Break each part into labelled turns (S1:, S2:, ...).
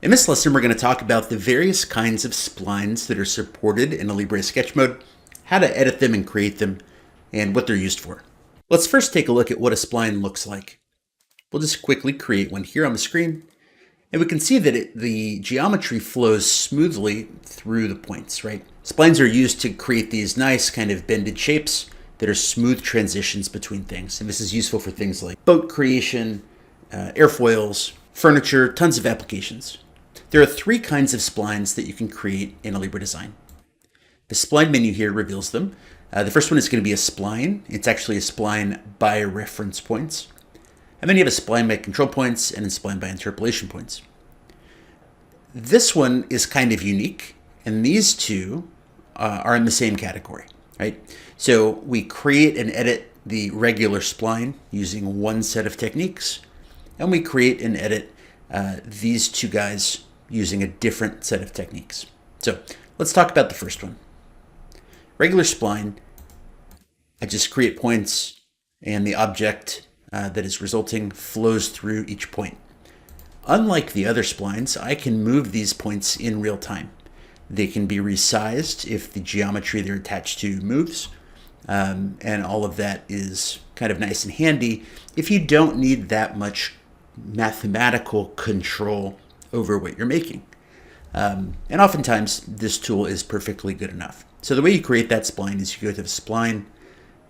S1: In this lesson, we're going to talk about the various kinds of splines that are supported in Alibre sketch mode, how to edit them and create them, and what they're used for. Let's first take a look at what a spline looks like. We'll just quickly create one here on the screen, and we can see that the geometry flows smoothly through the points, right? Splines are used to create these nice kind of bended shapes that are smooth transitions between things, and this is useful for things like boat creation, airfoils, furniture, tons of applications. There are three kinds of splines that you can create in Alibre Design. The spline menu here reveals them. The first one is going to be a spline. It's actually a spline by reference points. And then you have a spline by control points and a spline by interpolation points. This one is kind of unique, and these two are in the same category, right? So we create and edit the regular spline using one set of techniques, and we create and edit these two guys using a different set of techniques. So let's talk about the first one. Regular spline, I just create points and the object that is resulting flows through each point. Unlike the other splines, I can move these points in real time. They can be resized if the geometry they're attached to moves, and all of that is kind of nice and handy if you don't need that much mathematical control over what you're making. And oftentimes this tool is perfectly good enough. So the way you create that spline is you go to the spline,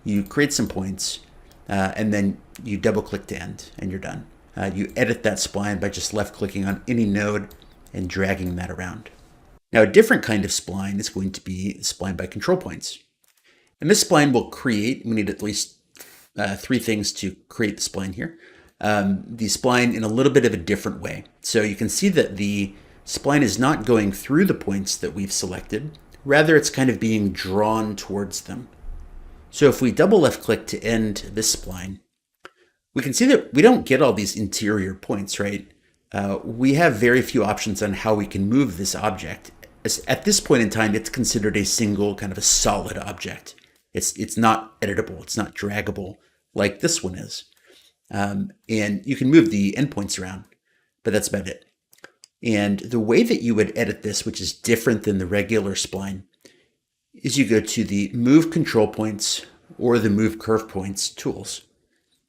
S1: you create some points, and then you double click to end and you're done. You edit that spline by just left clicking on any node and dragging that around. Now a different kind of spline is going to be spline by control points. And this spline will create, we need at least three things to create the spline here. The spline in a little bit of a different way. So you can see that the spline is not going through the points that we've selected. Rather, it's kind of being drawn towards them. So if we double left click to end this spline, we can see that we don't get all these interior points, right? We have very few options on how we can move this object. At this point in time, it's considered a single kind of a solid object. It's not editable, it's not draggable like this one is. And you can move the endpoints around, but that's about it. And the way that you would edit this, which is different than the regular spline, is you go to the Move Control Points or the Move Curve Points tools.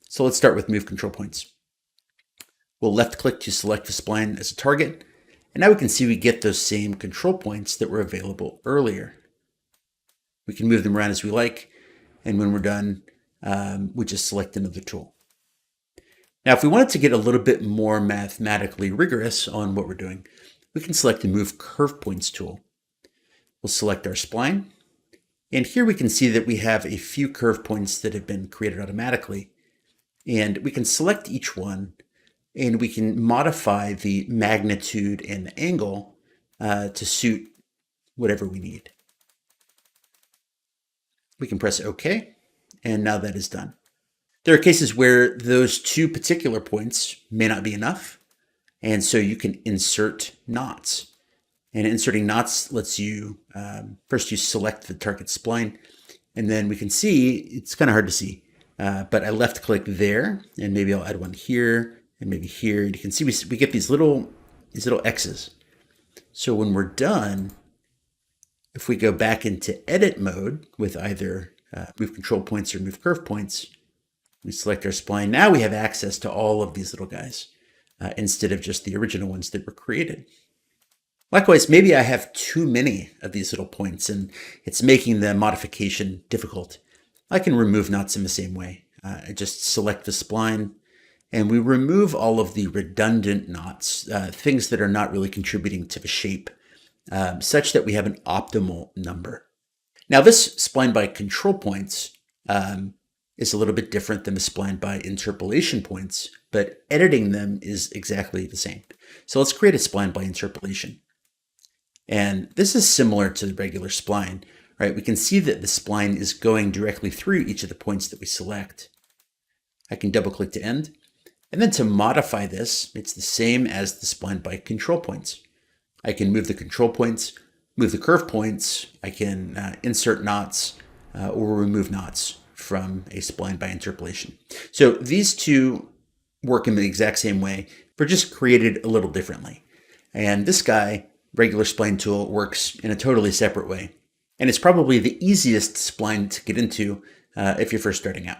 S1: So let's start with Move Control Points. We'll left click to select the spline as a target, and now we can see we get those same control points that were available earlier. We can move them around as we like, and when we're done, we just select another tool. Now, if we wanted to get a little bit more mathematically rigorous on what we're doing, we can select the Move Curve Points tool. We'll select our spline, and here we can see that we have a few curve points that have been created automatically, and we can select each one, and we can modify the magnitude and the angle to suit whatever we need. We can press OK, and now that is done. There are cases where those two particular points may not be enough, and so you can insert knots. And inserting knots lets you, first you select the target spline, and then we can see, it's kind of hard to see, but I left click there, and maybe I'll add one here, and maybe here. You can see we get these little X's. So when we're done, if we go back into edit mode with either Move Control Points or Move Curve Points, we select our spline. Now we have access to all of these little guys instead of just the original ones that were created. Likewise, maybe I have too many of these little points and it's making the modification difficult. I can remove knots in the same way. I just select the spline and we remove all of the redundant knots, things that are not really contributing to the shape, such that we have an optimal number. Now this spline by control points is a little bit different than the spline by interpolation points, but editing them is exactly the same. So let's create a spline by interpolation. And this is similar to the regular spline, right? We can see that the spline is going directly through each of the points that we select. I can double click to end. And then to modify this, it's the same as the spline by control points. I can move the control points, move the curve points, I can insert knots or remove knots from a spline by interpolation. So these two work in the exact same way, but just created a little differently. And this guy, regular spline tool, works in a totally separate way. And it's probably the easiest spline to get into if you're first starting out.